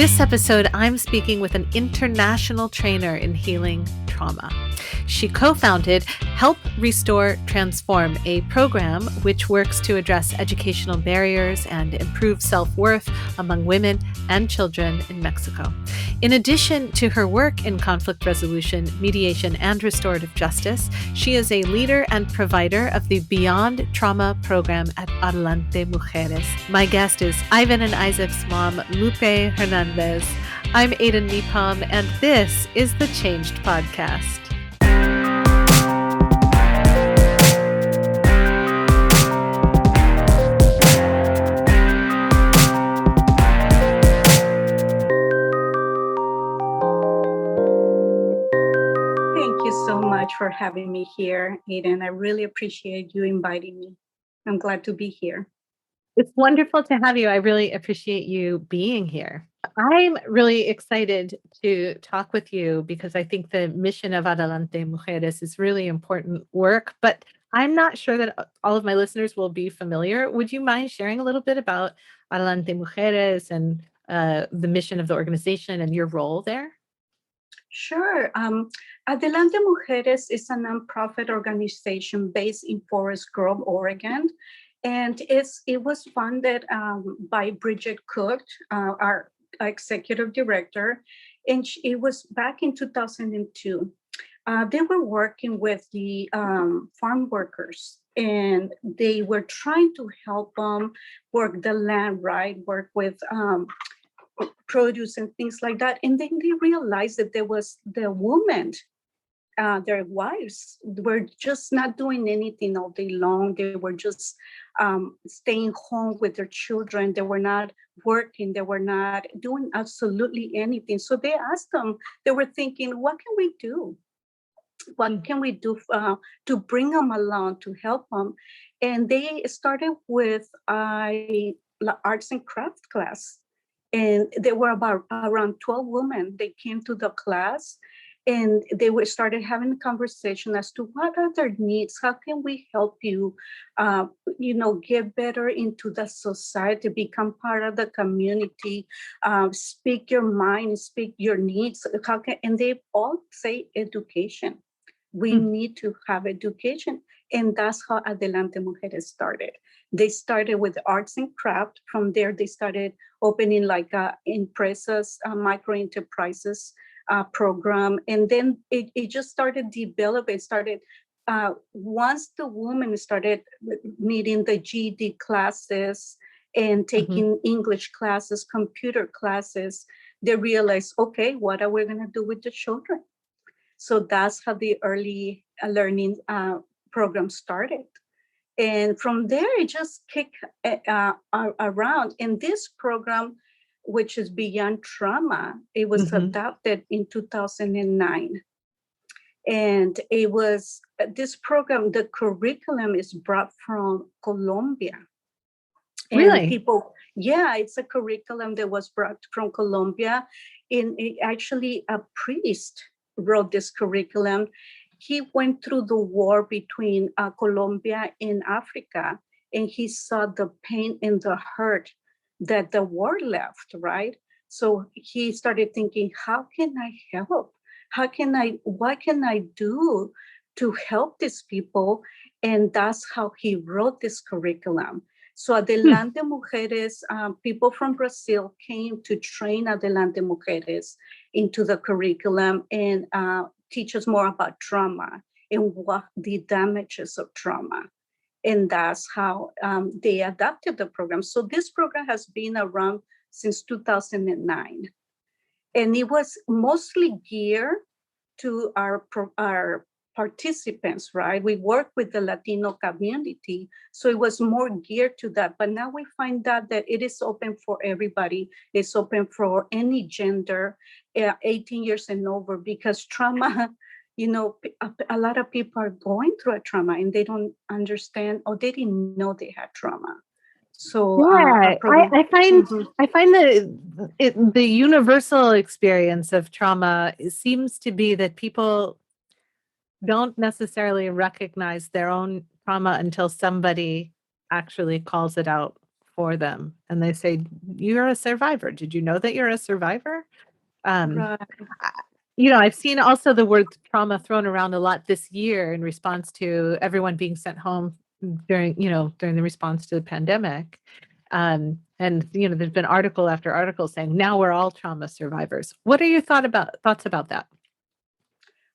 This episode, I'm speaking with an international trainer in healing trauma. She co-founded Help Restore Transform, a program which works to address educational barriers and improve self-worth among women and children in Mexico. In addition to her work in conflict resolution, mediation, and restorative justice, she is a leader and provider of the Beyond Trauma program at Adelante Mujeres. My guest is Ivan and Izaak's mom, Lupe Hernández. I'm Aiden Nepom, and this is the Changed Podcast. For having me here, Aiden. I really appreciate you inviting me. I'm glad to be here. It's wonderful to have you. I really appreciate you being here. I'm really excited to talk with you because I think the mission of Adelante Mujeres is really important work, but I'm not sure that all of my listeners will be familiar. Would you mind sharing a little bit about Adelante Mujeres and the mission of the organization and your role there? Sure. Adelante Mujeres is a nonprofit organization based in Forest Grove, Oregon. And it was funded by Bridget Cook, our executive director. And it was back in 2002. They were working with the farm workers, and they were trying to help them work the land, right? Work with produce and things like that. And then they realized that there was the women, their wives were just not doing anything all day long. They were just staying home with their children. They were not working. They were not doing absolutely anything. So they asked them, they were thinking, what can we do? What can we do to bring them along, to help them? And they started with a arts and crafts class. And there were about around 12 women. They came to the class and they started having a conversation as to what are their needs, how can we help you, get better into the society, become part of the community, speak your mind, speak your needs. And they all say education. We need to have education. And that's how Adelante Mujeres started. They started with arts and craft. From there, they started opening like empresas, micro enterprises program. And then it just started developing. Once the women started needing the GED classes and taking English classes, computer classes, they realized, okay, what are we going to do with the children? So that's how the early learning program started. And from there, it just kicked around. And this program, which is Beyond Trauma, it was adopted in 2009. And it was this program, the curriculum is brought from Colombia. And really? It's a curriculum that was brought from Colombia. And actually, a priest wrote this curriculum. He went through the war between Colombia and Africa, and he saw the pain and the hurt that the war left, right? So he started thinking, how can I help? What can I do to help these people? And that's how he wrote this curriculum. So Adelante Mujeres, people from Brazil came to train Adelante Mujeres into the curriculum and teach us more about trauma and what the damages of trauma. And that's how they adapted the program. So this program has been around since 2009. And it was mostly geared to our participants, right? We work with the Latino community, so it was more geared to that. But now we find out that it is open for everybody. It's open for any gender, 18 years and over, because trauma, a lot of people are going through a trauma and they don't understand, or they didn't know they had trauma. So I find the universal experience of trauma seems to be that people don't necessarily recognize their own trauma until somebody actually calls it out for them. And they say, you're a survivor. Did you know that you're a survivor? Right. I've seen also the word trauma thrown around a lot this year in response to everyone being sent home during the response to the pandemic. And there's been article after article saying now we're all trauma survivors. What are your thoughts about that?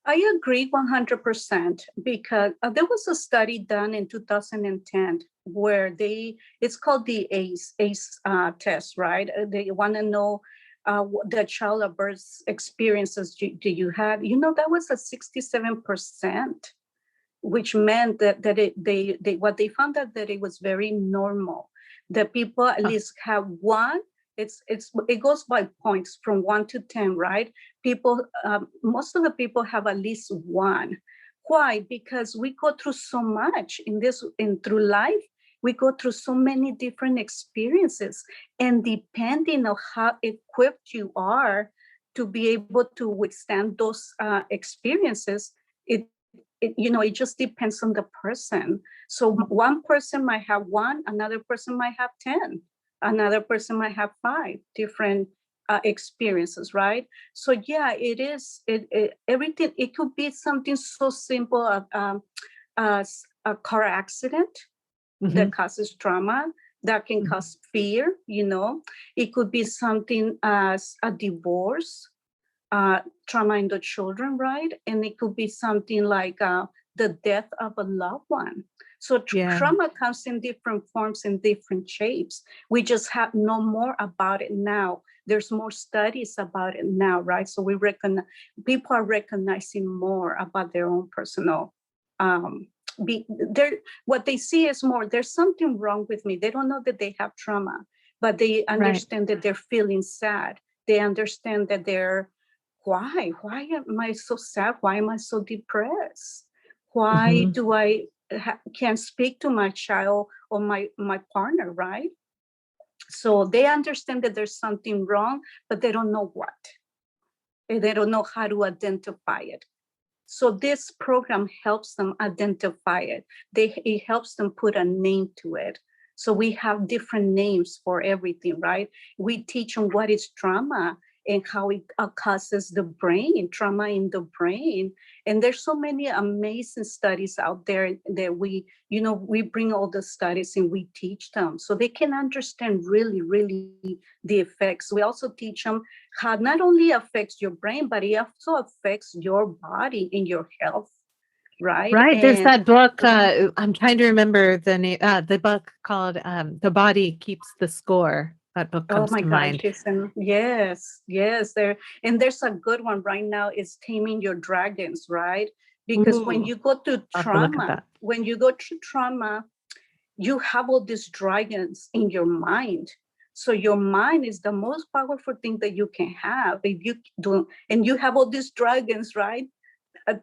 I agree 100% because there was a study done in 2010 where it's called the ACE test, right? They want to know the childbirth experiences do you have. That was a 67%, which meant that what they found out that it was very normal. That people at least have one. It goes by points from 1 to 10, right? People, most of the people have at least one. Why? Because we go through so much through life. We go through so many different experiences, and depending on how equipped you are to be able to withstand those experiences, it just depends on the person. So one person might have one, another person might have 10. Another person might have 5 different experiences, right? So yeah, it is. Everything. It could be something so simple as a car accident that causes trauma, that can cause fear. It could be something as a divorce, trauma in the children, right? And it could be something like the death of a loved one. So trauma comes in different forms and different shapes. We just have know more about it now. There's more studies about it now, right? So people are recognizing more about their own personal. What they see is more. There's something wrong with me. They don't know that they have trauma, but they understand that they're feeling sad. They understand that why am I so sad? Why am I so depressed? Why do I can't speak to my child or my partner, right? So they understand that there's something wrong, but they don't know what. And they don't know how to identify it. So this program helps them identify it. It helps them put a name to it. So we have different names for everything, right? We teach them what is trauma and how it causes the brain, trauma in the brain. And there's so many amazing studies out there that we bring all the studies and we teach them so they can understand really, really the effects. We also teach them how it not only affects your brain, but it also affects your body and your health. Right. Right. There's that book. I'm trying to remember the name. The book called "The Body Keeps the Score." That book comes to mind. Yes. There's a good one right now. Is Taming Your Dragons, right? Because when you go to trauma, you have all these dragons in your mind. So your mind is the most powerful thing that you can have. If you do, and you have all these dragons, right?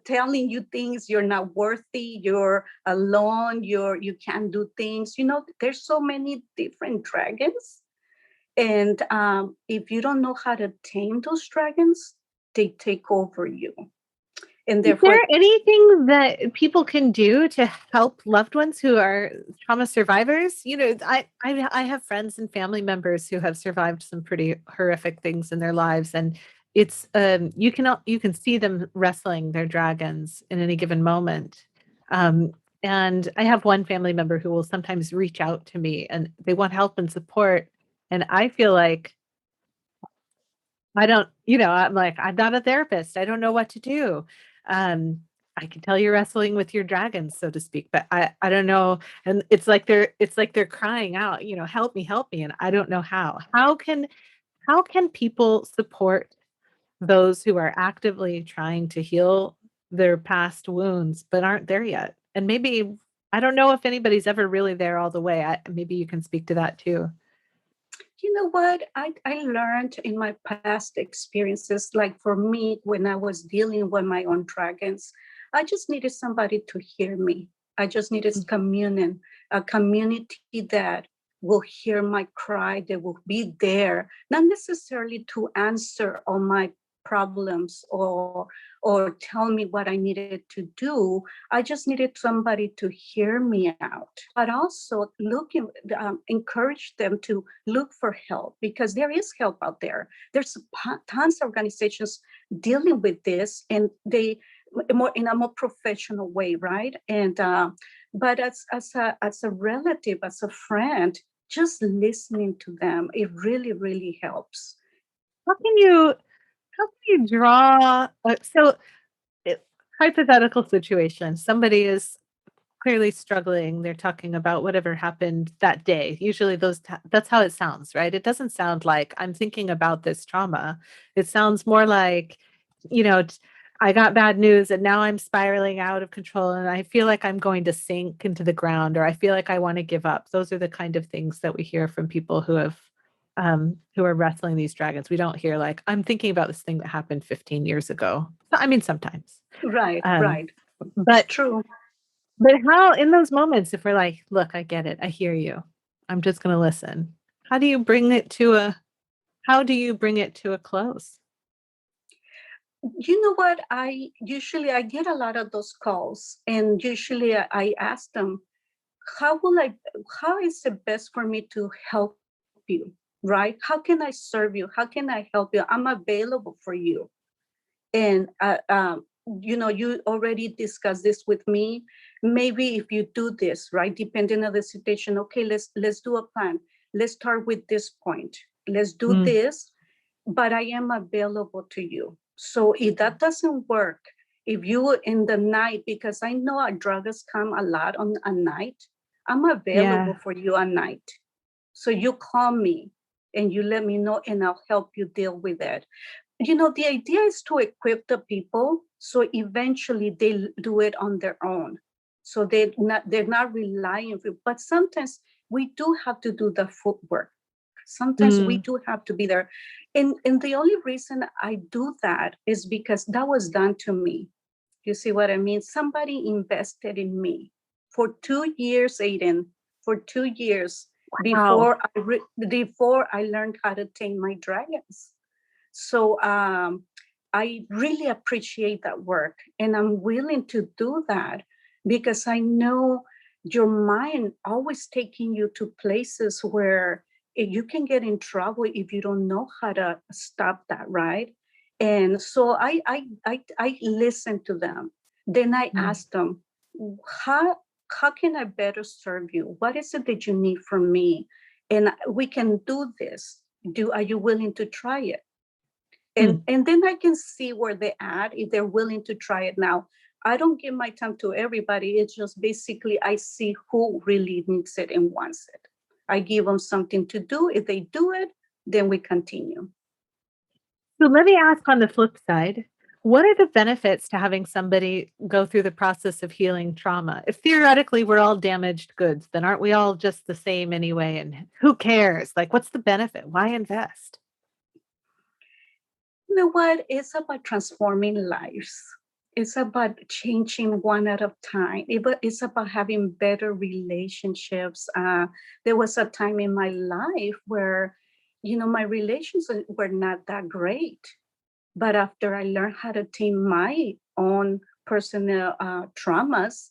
Telling you things, you're not worthy, you're alone, you can't do things. There's so many different dragons. And if you don't know how to tame those dragons, they take over you. And therefore, is there anything that people can do to help loved ones who are trauma survivors? I have friends and family members who have survived some pretty horrific things in their lives, and it's you can see them wrestling their dragons in any given moment. And I have one family member who will sometimes reach out to me and they want help and support. And I feel like I'm like, I'm not a therapist. I don't know what to do. I can tell you're wrestling with your dragons, so to speak, but I don't know. And it's like they're crying out, help me. And I don't know how. How can people support those who are actively trying to heal their past wounds, but aren't there yet? And maybe, I don't know if anybody's ever really there all the way. Maybe you can speak to that too. You know what? I learned in my past experiences, like for me, when I was dealing with my own dragons, I just needed somebody to hear me. I just needed a community that will hear my cry, that will be there, not necessarily to answer all my problems or tell me what I needed to do. I just needed somebody to hear me out, but also encourage them to look for help, because there is help out there. There's tons of organizations dealing with this, and they more in a more professional way, right? And but as a relative, as a friend, just listening to them, it really, really helps. How can you draw hypothetical situation? Somebody is clearly struggling. They're talking about whatever happened that day. Usually that's how it sounds, right? It doesn't sound like I'm thinking about this trauma. It sounds more like, I got bad news and now I'm spiraling out of control and I feel like I'm going to sink into the ground, or I feel like I want to give up. Those are the kind of things that we hear from people who are wrestling these dragons. We don't hear like, I'm thinking about this thing that happened 15 years ago. I mean, sometimes. Right. But it's true. But how, in those moments, if we're like, look, I get it, I hear you, I'm just going to listen. How do you bring it to a close? You know what? I get a lot of those calls, and usually I ask them, how is it best for me to help you? Right? How can I serve you? How can I help you? I'm available for you. And you already discussed this with me. Maybe if you do this, right, depending on the situation, okay, let's do a plan. Let's start with this point. Let's do this, but I am available to you. So if that doesn't work, if you in the night, because I know our drugs come a lot on a night, I'm available for you at night. So you call me and you let me know, and I'll help you deal with it. The idea is to equip the people so eventually they do it on their own. So they're not relying, but sometimes we do have to do the footwork. Sometimes we do have to be there. And the only reason I do that is because that was done to me. You see what I mean? Somebody invested in me for 2 years, Aiden, for 2 years before I learned how to tame my dragons. So I really appreciate that work, and I'm willing to do that because I know your mind always taking you to places where you can get in trouble if you don't know how to stop that, right? And so I listen to them. Then I ask them, how can I better serve you? What is it that you need from me? And we can do this. Are you willing to try it? And then I can see where they're at, if they're willing to try it now. I don't give my time to everybody. It's just basically I see who really needs it and wants it. I give them something to do. If they do it, then we continue. So let me ask on the flip side, what are the benefits to having somebody go through the process of healing trauma? If theoretically we're all damaged goods, then aren't we all just the same anyway? And who cares? Like, what's the benefit? Why invest? You know what? It's about transforming lives. It's about changing one at a time. It's about having better relationships. There was a time in my life where, my relations were not that great. But after I learned how to tame my own personal traumas,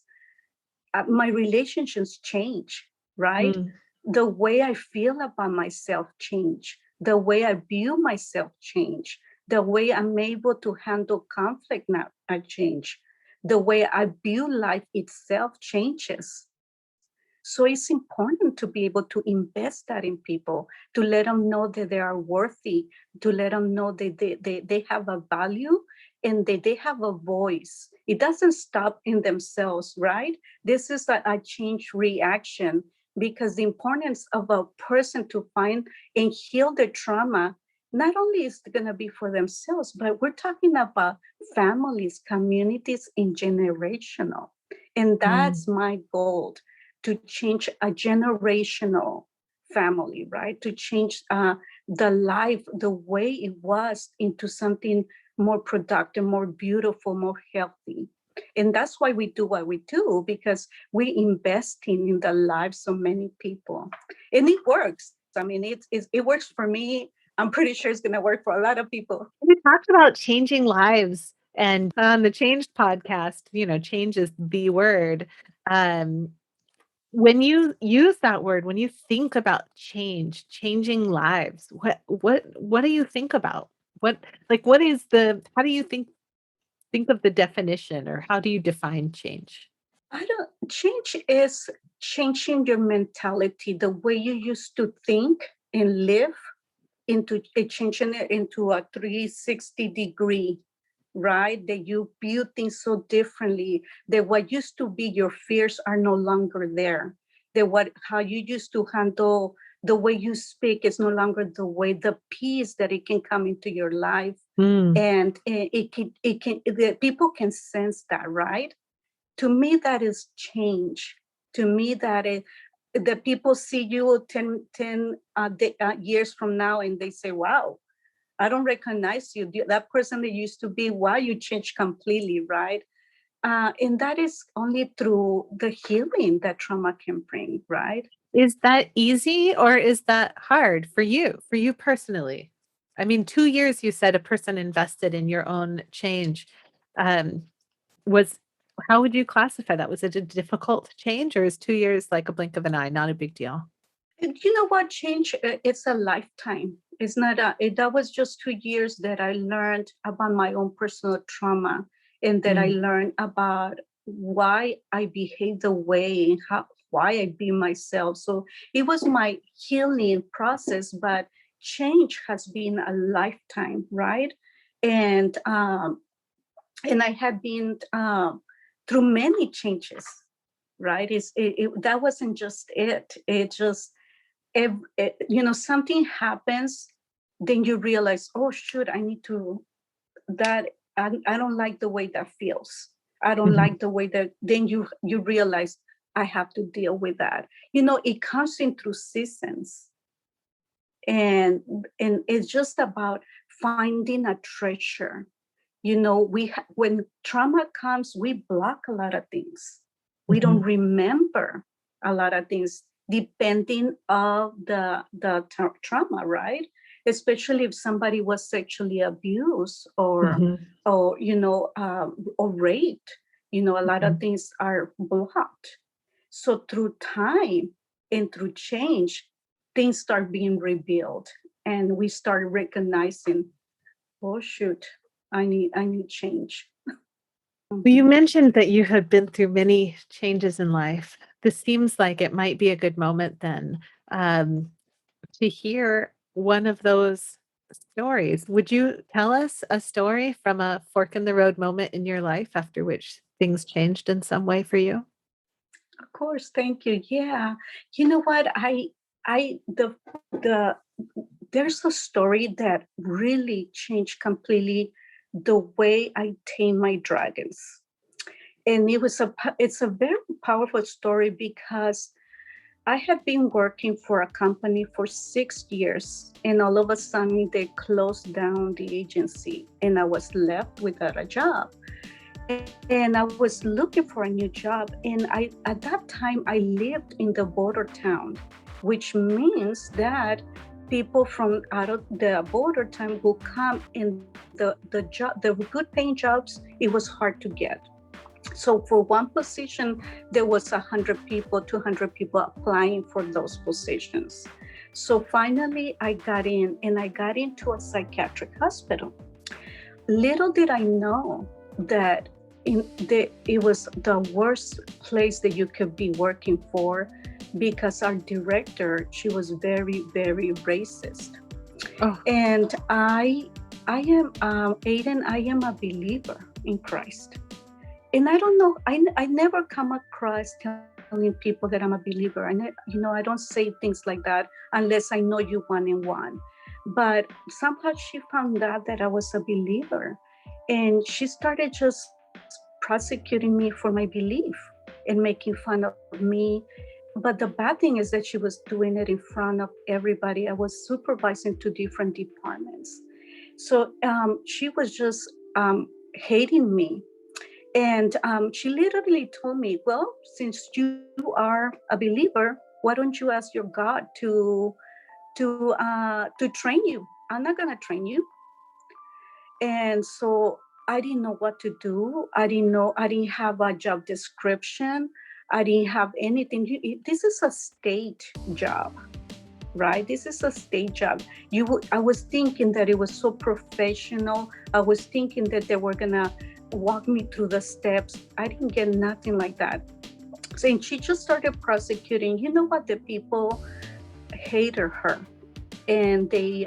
my relationships change, right? The way I feel about myself change. The way I view myself change. The way I'm able to handle conflict now, I change. The way I view life itself changes. So it's important to be able to invest that in people, to let them know that they are worthy, to let them know that they have a value and that they have a voice. It doesn't stop in themselves, right? This is a change reaction, because the importance of a person to find and heal their trauma not only is it going to be for themselves, but we're talking about families, communities, and generational. And that's my goal, to change a generational family, right? To change the life, the way it was, into something more productive, more beautiful, more healthy. And that's why we do what we do, because we investing in the lives of many people. And it works. I mean, it works for me. I'm pretty sure it's going to work for a lot of people. We talked about changing lives, and on the Changed podcast, change is the word. Um, when you use that word, when you think about changing lives, what do you think about? How do you think of the definition, or how do you define change? I don't change is changing your mentality, the way you used to think and live, into changing it into a 360-degree, right? That you view things so differently, that what used to be your fears are no longer there. That how you used to handle the way you speak is no longer the way, the peace that it can come into your life. Mm. And the people can sense that, right? To me, that is change. To me, the people see you 10 years from now and they say, wow, I don't recognize you. That person that used to be, wow, you changed completely, right? And that is only through the healing that trauma can bring, right? Is that easy, or is that hard for you personally? I mean, 2 years, you said a person invested in your own change. Um, was How would you classify that? Was it a difficult change, or is 2 years like a blink of an eye, not a big deal? And you know what? Change, it's a lifetime. It's not that was just 2 years that I learned about my own personal trauma, and that I Mm. learned about why I behave the way, and why I be myself. So it was my healing process, but change has been a lifetime, right? And and I have been through many changes, right? That wasn't just it. It just, something happens, then you realize, oh shoot, I need to, that I don't like the way that feels. I don't Mhm. like the way that, then you realize I have to deal with that. It comes in through seasons, and it's just about finding a treasure. When trauma comes, we block a lot of things. We don't Mhm. remember a lot of things depending of the trauma, right? Especially if somebody was sexually abused, or Mhm. or raped. A lot of Mhm. things are blocked. So through time and through change, things start being revealed, and we start recognizing, oh shoot, I need change. Well, you Mhm. mentioned that you had been through many changes in life. This seems like it might be a good moment then, um, to hear one of those stories. Would you tell us a story from a fork in the road moment in your life after which things changed in some way for you? Of course, thank you. Yeah, you know what? I the there's a story that really changed completely the way I tame my dragons, and it's a very powerful story because I have been working for a company for 6 years, and all of a sudden they closed down the agency, and I was left without a job. And I was looking for a new job. And at that time, I lived in the border town, which means that people from out of the border town will come, and the good paying jobs, it was hard to get. So for one position, there was 100 people, 200 people applying for those positions. So finally, I got in, and I got into a psychiatric hospital. Little did I know that it was the worst place that you could be working for, because our director, she was very, very racist. Oh. And I am, Aiden, I am a believer in Christ. And I don't know, I never come across telling people that I'm a believer. I don't say things like that unless I know you one and one. But somehow she found out that I was a believer, and she started just prosecuting me for my belief and making fun of me. But the bad thing is that she was doing it in front of everybody. I was supervising two different departments. So she was just hating me, and she literally told me, well, since you are a believer, why don't you ask your God to train you? I'm not going to train you. And so I didn't know what to do. I didn't have a job description. I didn't have anything. This is a state job, right? This is a state job. I was thinking that it was so professional. I was thinking that they were going to walk me through the steps. I didn't get nothing like that. So, and she just started prosecuting. You know what? The people hated her. And they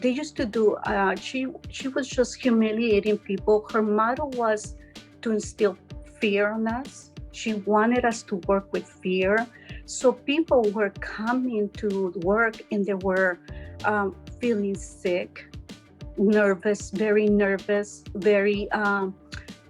used to do, she was just humiliating people. Her motto was to instill fear on us. She wanted us to work with fear. So people were coming to work and they were feeling sick, nervous, very,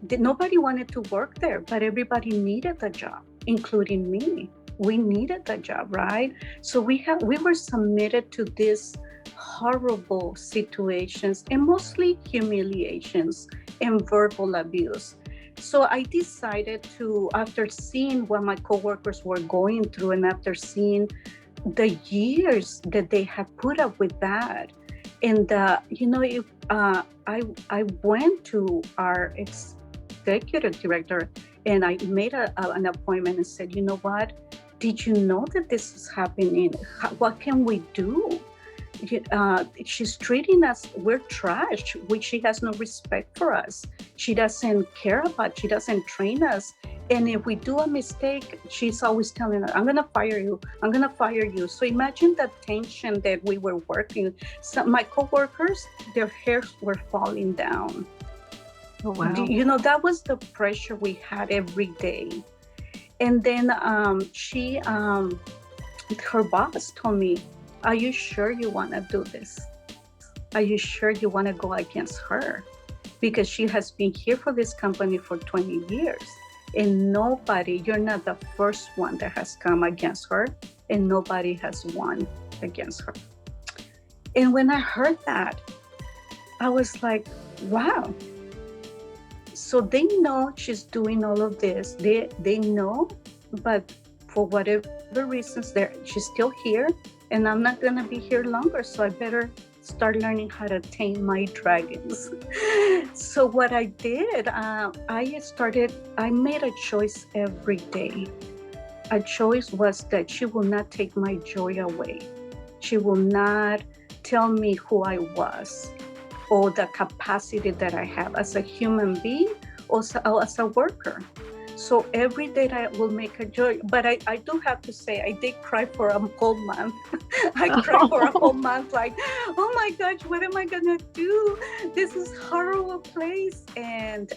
nobody wanted to work there, but everybody needed the job, including me. We needed the job, right? So we were submitted to these horrible situations and mostly humiliations and verbal abuse. So I decided to, after seeing what my coworkers were going through and after seeing the years that they had put up with that, and I went to our executive director and I made an appointment and said, you know what? Did you know that this is happening? What can we do? She's treating us, we're trash. She has no respect for us. She doesn't train us. And if we do a mistake, she's always telling us, I'm going to fire you. So imagine the tension that we were working. So my coworkers, their hairs were falling down. Oh, wow. That was the pressure we had every day. And then her boss told me, are you sure you want to do this? Are you sure you want to go against her? Because she has been here for this company for 20 years. And you're not the first one that has come against her, and nobody has won against her. And when I heard that, I was like, wow. So they know she's doing all of this. They know, but for whatever reasons, she's still here, and I'm not going to be here longer. So I better start learning how to tame my dragons. So what I did, I made a choice every day. A choice was that she will not take my joy away. She will not tell me who I was or the capacity that I have as a human being or as a worker. So every day I will make a joy. But I do have to say, I did cry for a whole month. I cried for a whole month, like, oh my gosh, what am I going to do? This is a horrible place. And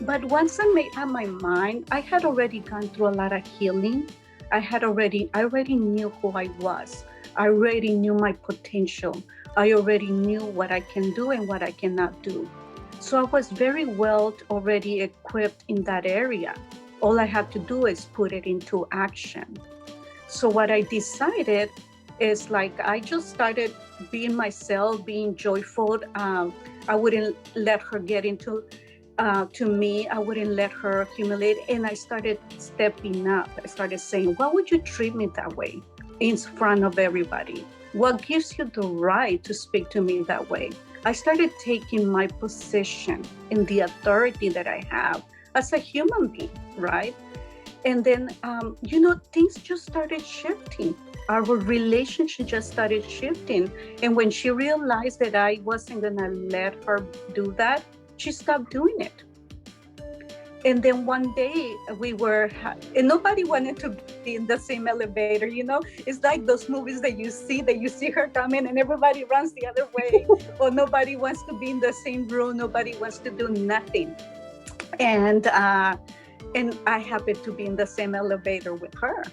but once I made up my mind, I had already gone through a lot of healing. I already knew who I was. I already knew my potential. I already knew what I can do and what I cannot do. So I was very well already equipped in that area. All I had to do is put it into action. So what I decided is I just started being myself, being joyful. I wouldn't let her get into to me. I wouldn't let her humiliate. And I started stepping up. I started saying, why would you treat me that way in front of everybody? What gives you the right to speak to me that way? I started taking my position in the authority that I have as a human being, right? And then, things just started shifting. Our relationship just started shifting. And when she realized that I wasn't going to let her do that, she stopped doing it. And then one day and nobody wanted to be in the same elevator, It's like those movies that you see her coming and everybody runs the other way, or nobody wants to be in the same room, nobody wants to do nothing. And I happened to be in the same elevator with her.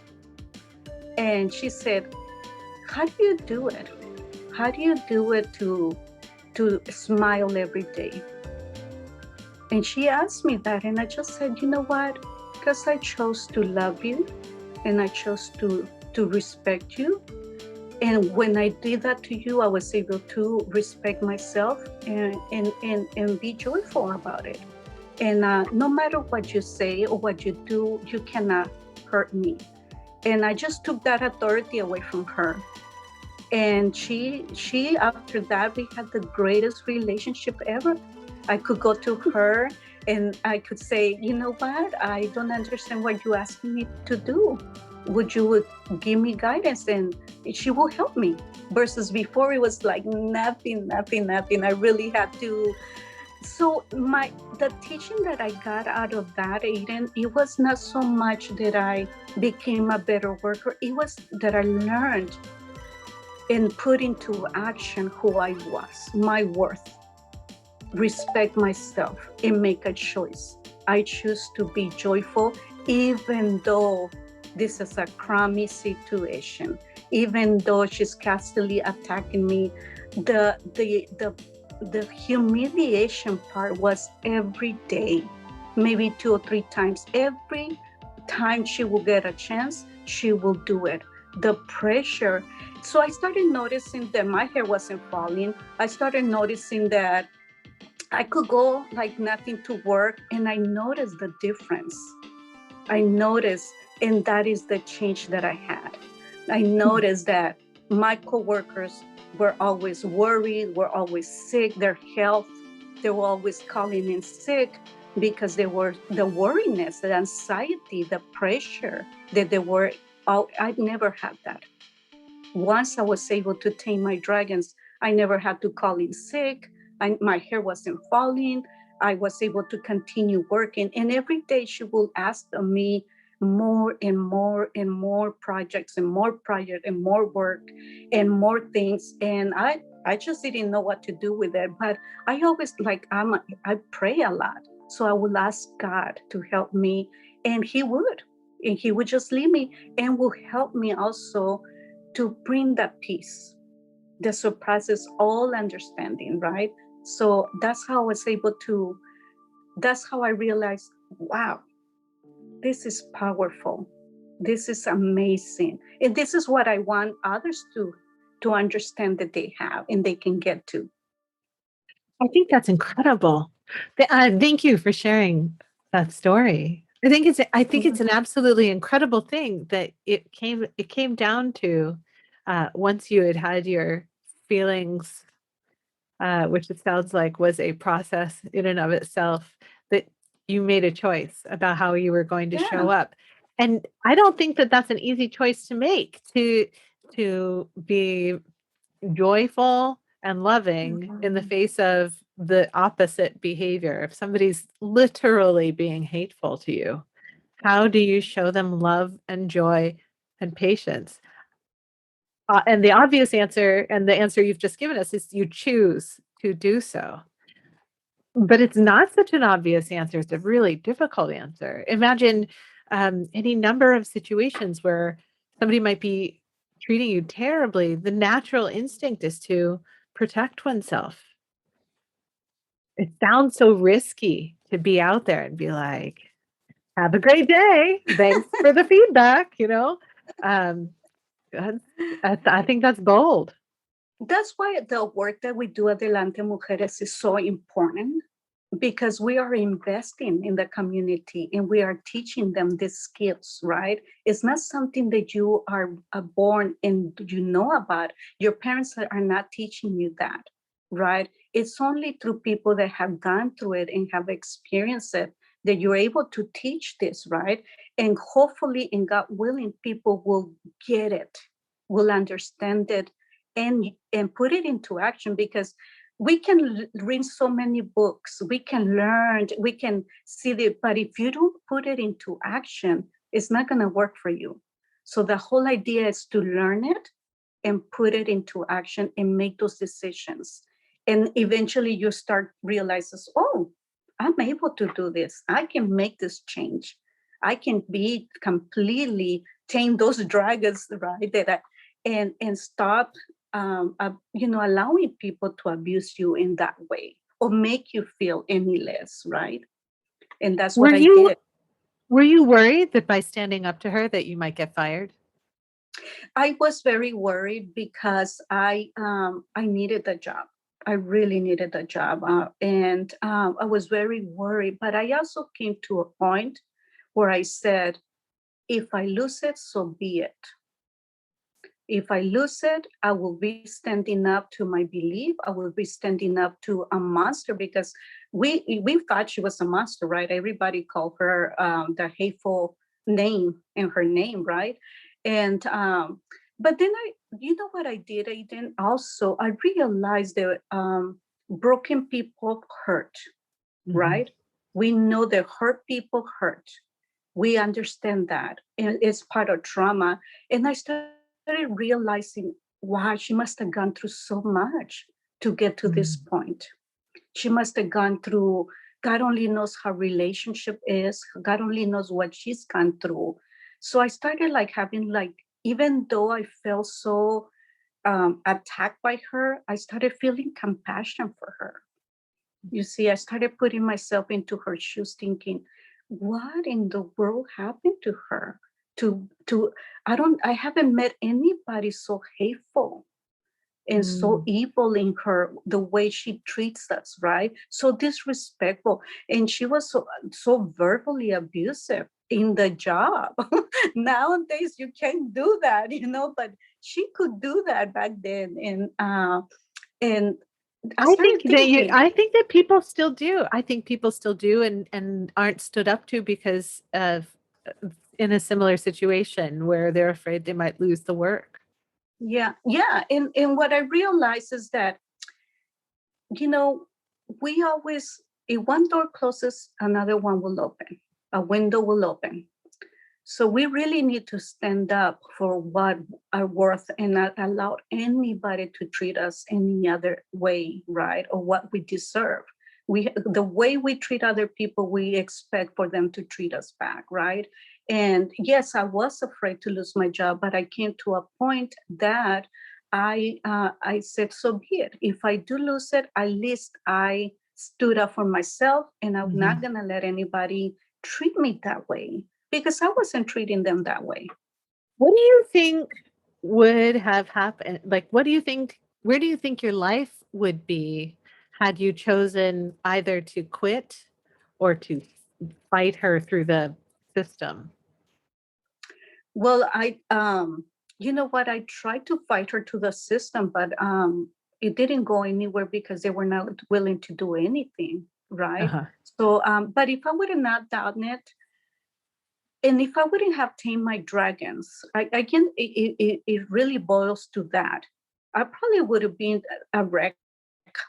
And she said, how do you do it? How do you do it to smile every day? And she asked me that, and I just said, you know what? Because I chose to love you, and I chose to respect you. And when I did that to you, I was able to respect myself and be joyful about it. And no matter what you say or what you do, you cannot hurt me. And I just took that authority away from her. And she after that, we had the greatest relationship ever. I could go to her and I could say, you know what, I don't understand what you're asking me to do. Would you give me guidance? And she will help me. Versus before, it was like nothing, nothing, nothing. I really had to. So the teaching that I got out of that, Aiden, it was not so much that I became a better worker. It was that I learned and put into action who I was, my worth, respect myself, and make a choice. I choose to be joyful, even though this is a crummy situation, even though she's constantly attacking me. The humiliation part was every day, maybe 2 or 3 times. Every time she will get a chance, she will do it. The pressure. So I started noticing that my hair wasn't falling. I started noticing that I could go like nothing to work, and I noticed the difference. I noticed, and that is the change that I had. I noticed that my coworkers were always worried, were always sick, their health, they were always calling in sick because they were the worriness, the anxiety, the pressure that they were. I never had that. Once I was able to tame my dragons, I never had to call in sick. My hair wasn't falling. I was able to continue working. And every day she will ask of me more and more and more projects and more project and more work and more things. And I just didn't know what to do with it. But I always I pray a lot. So I would ask God to help me, and He would. And He would just lead me and will help me also to bring that peace that surpasses all understanding, right? So that's how I was able to, that's how I realized, wow, this is powerful. This is amazing. And this is what I want others to understand that they have and they can get to. I think that's incredible. Thank you for sharing that story. I think it's an absolutely incredible thing that it came down to once you had your feelings, which it sounds like was a process in and of itself, that you made a choice about how you were going to show Yeah. up. And I don't think that that's an easy choice to make, to be joyful and loving in the Mhm. face of the opposite behavior. If somebody's literally being hateful to you, how do you show them love and joy and patience? And the obvious answer, and the answer you've just given us, is you choose to do so. But it's not such an obvious answer. It's a really difficult answer. Imagine any number of situations where somebody might be treating you terribly. The natural instinct is to protect oneself. It sounds so risky to be out there and be like, have a great day. Thanks for the feedback, you know? Um, that's, I think that's bold. That's why the work that we do at Adelante Mujeres is so important, because we are investing in the community and we are teaching them these skills, right? It's not something that you are born and you know about. Your parents are not teaching you that, right? It's only through people that have gone through it and have experienced it that you're able to teach this, right? And hopefully, and God willing, people will get it, will understand it, and put it into action, because we can read so many books, we can learn, we can see it, but if you don't put it into action, it's not going to work for you. So the whole idea is to learn it and put it into action and make those decisions. And eventually you start realizes, oh, I'm able to do this. I can make this change. I can be completely tame those dragons, right? And stop allowing people to abuse you in that way or make you feel any less, right? And that's Were what I you did. were you worried that by standing up to her that you might get fired? I was very worried because I needed a job. I really needed a job, and I was very worried. But I also came to a point where I said, if I lose it, so be it. If I lose it, I will be standing up to my belief. I will be standing up to a monster, because we thought she was a monster, right? Everybody called her the hateful name in her name, right? And but then you know what I did? I realized that broken people hurt, Mhm. right? We know that hurt people hurt. We understand that, and it's part of trauma. And I started realizing, wow, she must have gone through so much to get to this Mm. point. She must have gone through, God only knows how relationship is. God only knows what she's gone through. So I started like having like, even though I felt so attacked by her, I started feeling compassion for her. You see, I started putting myself into her shoes, thinking, what in the world happened to her? To I haven't met anybody so hateful and so Mm. evil in her, the way she treats us, right? So disrespectful. And she was so verbally abusive in the job. Nowadays you can't do that, but she could do that back then. And I started thinking, I think that people still do. I think people still do and aren't stood up to because of in a similar situation where they're afraid they might lose the work. yeah. And what I realized is that, you know, we always, if one door closes, another one will open, a window will open. So we really need to stand up for what our worth and not allow anybody to treat us any other way, right? Or what we deserve. The way we treat other people, we expect for them to treat us back, right? And yes, I was afraid to lose my job, but I came to a point that I said, so be it. If I do lose it, at least I stood up for myself, and I'm not Mhm. gonna let anybody treat me that way, because I wasn't treating them that way. What do you think would have happened? Like, what do you think, where do you think your life would be had you chosen either to quit or to fight her through the system? Well, you know what? I tried to fight her to the system, but it didn't go anywhere because they were not willing to do anything, right? Uh-huh. So, but if I would have not done it, and if I wouldn't have tamed my dragons, again, it really boils to that. I probably would have been a wreck.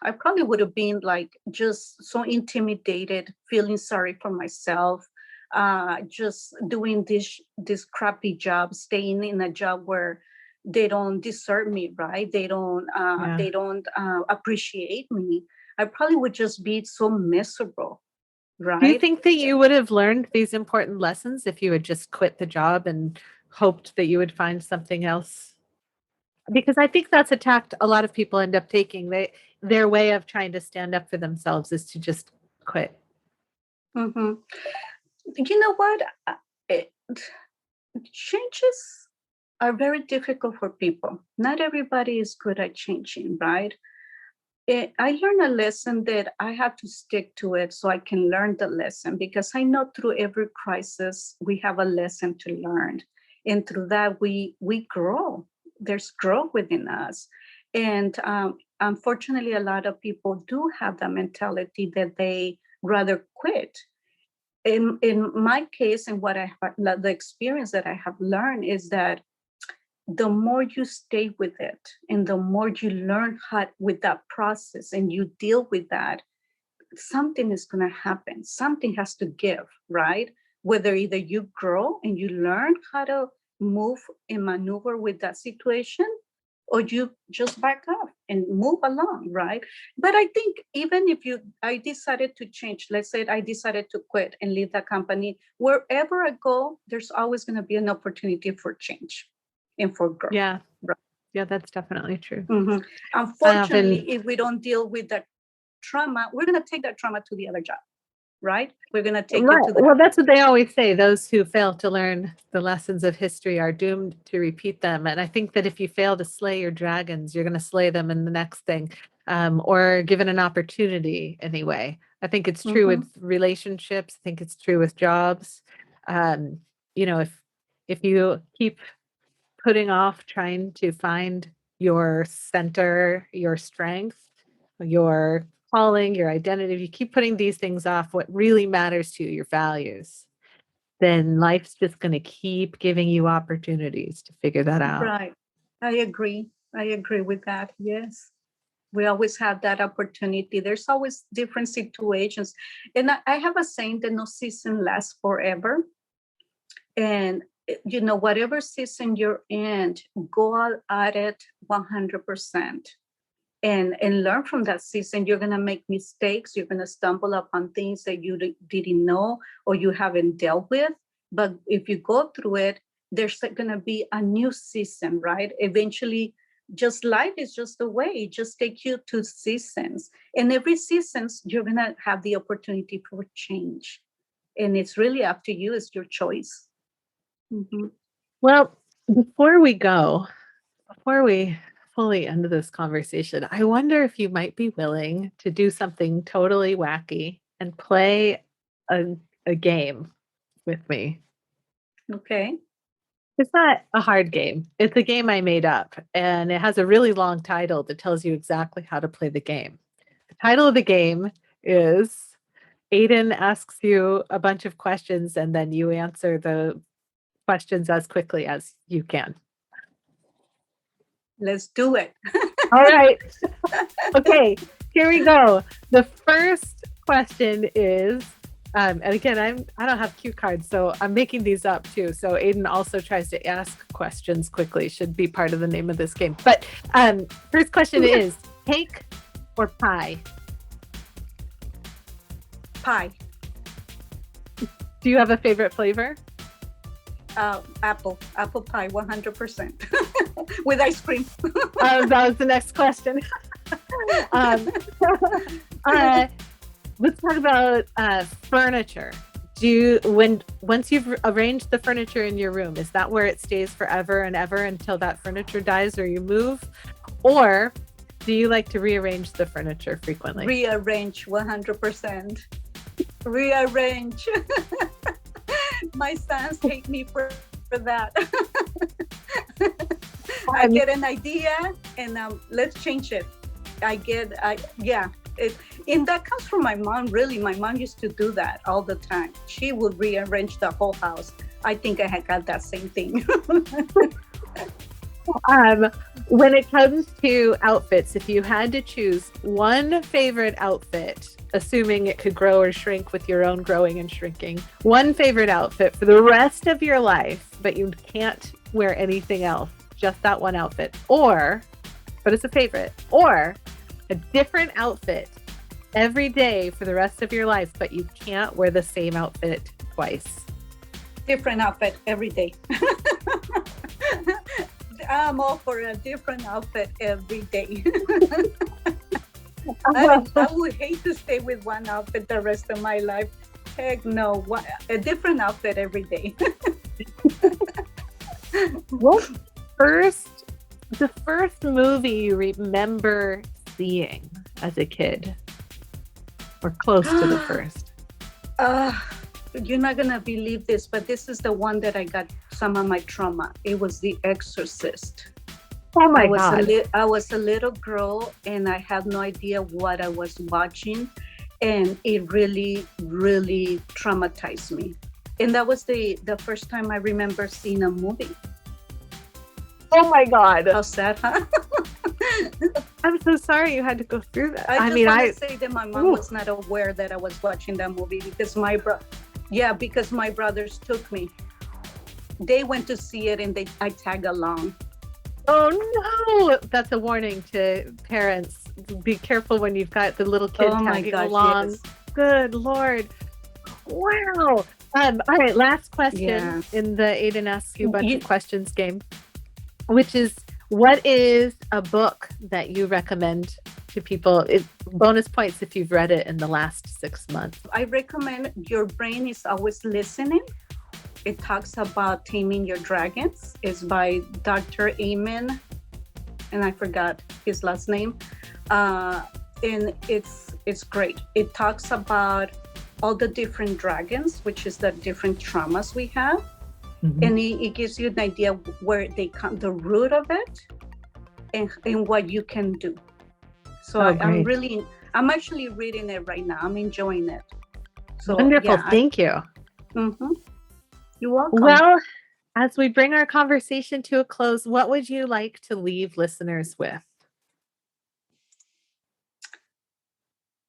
I probably would have been like just so intimidated, feeling sorry for myself, just doing this crappy job, staying in a job where they don't deserve me, right? Yeah. They don't appreciate me. I probably would just be so miserable, Do you right? think that you would have learned these important lessons if you had just quit the job and hoped that you would find something else? Because I think that's a tact a lot of people end up taking. Their way of trying to stand up for themselves is to just quit. Hmm. You know what? It, changes are very difficult for people. Not everybody is good at changing, right? I learned a lesson that I have to stick to it so I can learn the lesson, because I know through every crisis we have a lesson to learn, and through that we grow. There's growth within us, and unfortunately, a lot of people do have the mentality that they rather quit. In my case, and what I have, the experience that I have learned is that the more you stay with it and the more you learn how with that process and you deal with that, something is going to happen. Something has to give, right? Whether either you grow and you learn how to move and maneuver with that situation, or you just back up and move along, right? But I think even if I decided to change, let's say I decided to quit and leave the company, wherever I go, there's always going to be an opportunity for change and for growth. Yeah. Right? Yeah, that's definitely true. Mhm. I often Unfortunately, if we don't deal with that trauma, we're going to take that trauma to the other job, right? We're going to take it Right. to Well, that. that's what they always say. Those who fail to learn the lessons of history are doomed to repeat them. And I think that if you fail to slay your dragons, you're going to slay them in the next thing, or given an opportunity anyway. I think it's true Mm-hmm. with relationships. I think it's true with jobs. Um, if you keep putting off trying to find your center, your strength, your calling, your identity, if you keep putting these things off, what really matters to you, your values, then life's just going to keep giving you opportunities to figure that out. Right. I agree. I agree with that. Yes. We always have that opportunity. There's always different situations. And I have a saying that no season lasts forever. And, whatever season you're in, go out at it 100%. And learn from that season. You're going to make mistakes. You're going to stumble upon things that you didn't know or you haven't dealt with. But if you go through it, there's going to be a new season, right? Eventually, just life is just the way. It just takes you to seasons. And every season, you're going to have the opportunity for change. And it's really up to you. It's your choice. Mm-hmm. Well, before we fully end this conversation, I wonder if you might be willing to do something totally wacky and play a game with me. Okay. It's not a hard game. It's a game I made up, and it has a really long title that tells you exactly how to play the game. The title of the game is Aiden asks you a bunch of questions, and then you answer the questions as quickly as you can. Let's do it. All right. Okay, here we go. The first question is, and again, I don't have cue cards, so I'm making these up too. So Aiden also tries to ask questions quickly. Should be part of the name of this game. But first question is cake or pie? Pie. Do you have a favorite flavor? Apple pie, 100% with ice cream. That was the next question. Let's talk about furniture. Once you've arranged the furniture in your room, is that where it stays forever and ever until that furniture dies or you move? Or do you like to rearrange the furniture frequently? Rearrange 100%. Rearrange. My sons hate me for that. I get an idea and let's change it. And that comes from my mom, really. My mom used to do that all the time. She would rearrange the whole house. I think I had got that same thing. When it comes to outfits, if you had to choose one favorite outfit, assuming it could grow or shrink with your own growing and shrinking, one favorite outfit for the rest of your life, but you can't wear anything else, just that one outfit, but it's a favorite, or a different outfit every day for the rest of your life, but you can't wear the same outfit twice. Different outfit every day. I'm all for a different outfit every day. I would hate to stay with one outfit the rest of my life. Heck no, a different outfit every day. Well, the first movie you remember seeing as a kid, or close to the first? You're not gonna believe this, but this is the one that I got some of my trauma. It was The Exorcist. Oh my God. I was a little girl and I had no idea what I was watching. And it really, really traumatized me. And that was the first time I remember seeing a movie. Oh my God. How sad, huh? I'm so sorry you had to go through that. I want to say that my mom was not aware that I was watching that movie because my brothers took me. They went to see it and I tag along. Oh no! That's a warning to parents. Be careful when you've got the little kid tagging along. Yes. Good Lord. Wow. All right, last question in the Aiden Asks You a Bunch of Questions game, which is, what is a book that you recommend to people? Bonus points if you've read it in the last 6 months. I recommend Your Brain is Always Listening. It talks about taming your dragons. It's by Dr. Amen, and I forgot his last name. And it's great. It talks about all the different dragons, which is the different traumas we have. Mhm. And it gives you an idea where they come, the root of it, and what you can do. So Oh, great. I'm actually reading it right now. I'm enjoying it. So Wonderful. yeah. Thank you. You're welcome. Well, as we bring our conversation to a close, what would you like to leave listeners with?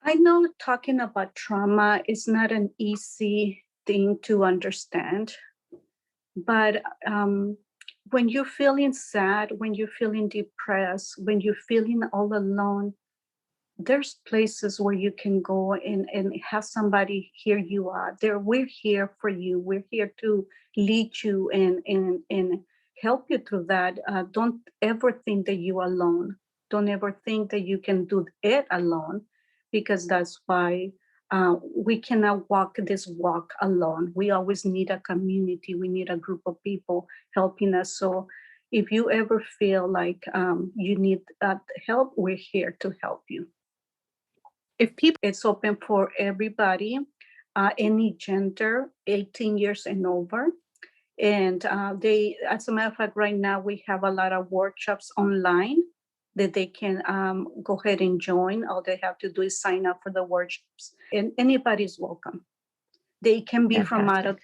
I know talking about trauma is not an easy thing to understand, but when you're feeling sad, when you're feeling depressed, when you're feeling all alone, there's places where you can go and have somebody hear you out. We're here for you. We're here to lead you and help you through that. Don't ever think that you're alone. Don't ever think that you can do it alone, because that's why we cannot walk this walk alone. We always need a community. We need a group of people helping us. So if you ever feel like you need help, we're here to help you. It's open for everybody, any gender, 18 years and over. And as a matter of fact, right now we have a lot of workshops online that they can go ahead and join. All they have to do is sign up for the workshops, and anybody's welcome. They can be from out of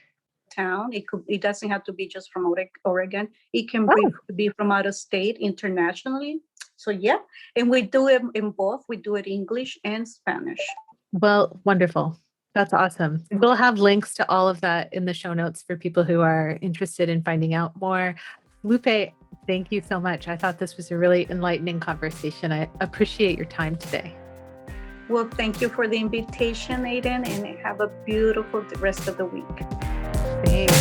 town. It doesn't have to be just from Oregon. It can be from out of state, internationally. So yeah, and we do it in both. We do it English and Spanish. Well, wonderful. That's awesome. We'll have links to all of that in the show notes for people who are interested in finding out more. Lupe, thank you so much. I thought this was a really enlightening conversation. I appreciate your time today. Well, thank you for the invitation, Aiden, and have a beautiful rest of the week. Thanks.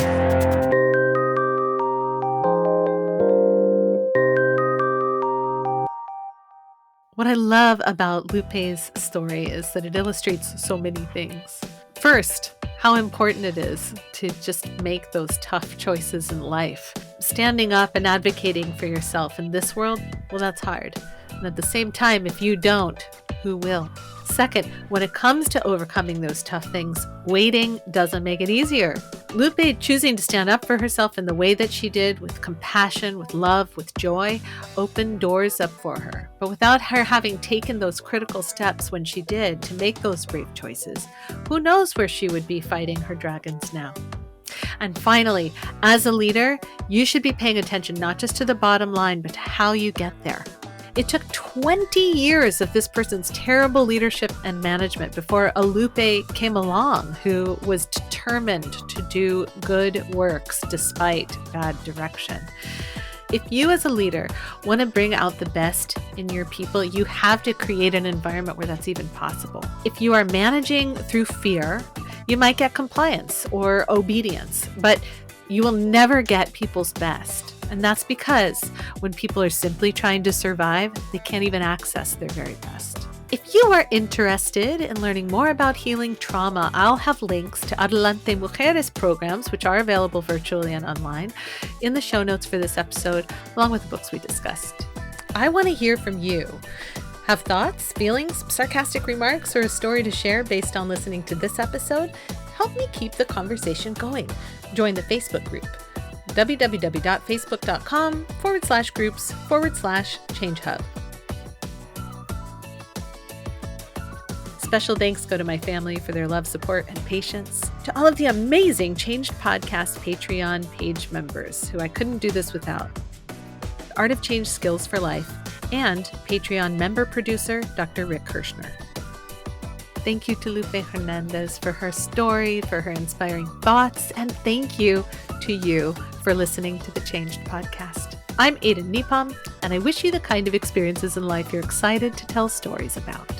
What I love about Lupe's story is that it illustrates so many things. First, how important it is to just make those tough choices in life. Standing up and advocating for yourself in this world, well, that's hard. And at the same time, if you don't, who will? Second, when it comes to overcoming those tough things, waiting doesn't make it easier. Lupe choosing to stand up for herself in the way that she did, with compassion, with love, with joy, opened doors up for her. But without her having taken those critical steps when she did to make those brave choices, who knows where she would be fighting her dragons now. And finally, as a leader, you should be paying attention not just to the bottom line, but to how you get there. It took 20 years of this person's terrible leadership and management before a Lupe came along who was determined to do good works despite bad direction. If you as a leader want to bring out the best in your people, you have to create an environment where that's even possible. If you are managing through fear, you might get compliance or obedience, but you will never get people's best. And that's because when people are simply trying to survive, they can't even access their very best. If you are interested in learning more about healing trauma, I'll have links to Adelante Mujeres programs, which are available virtually and online, in the show notes for this episode, along with the books we discussed. I want to hear from you. Have thoughts, feelings, sarcastic remarks, or a story to share based on listening to this episode? Help me keep the conversation going. Join the Facebook group, www.facebook.com/groups/ChangeHub. Special thanks go to my family for their love, support, and patience. To all of the amazing Changed Podcast Patreon page members who I couldn't do this without. Art of Change Skills for Life, and Patreon member producer, Dr. Rick Kirshner. Thank you to Lupe Hernandez for her story, for her inspiring thoughts, and thank you to you for listening to the Changed Podcast. I'm Aiden Nepom, and I wish you the kind of experiences in life you're excited to tell stories about.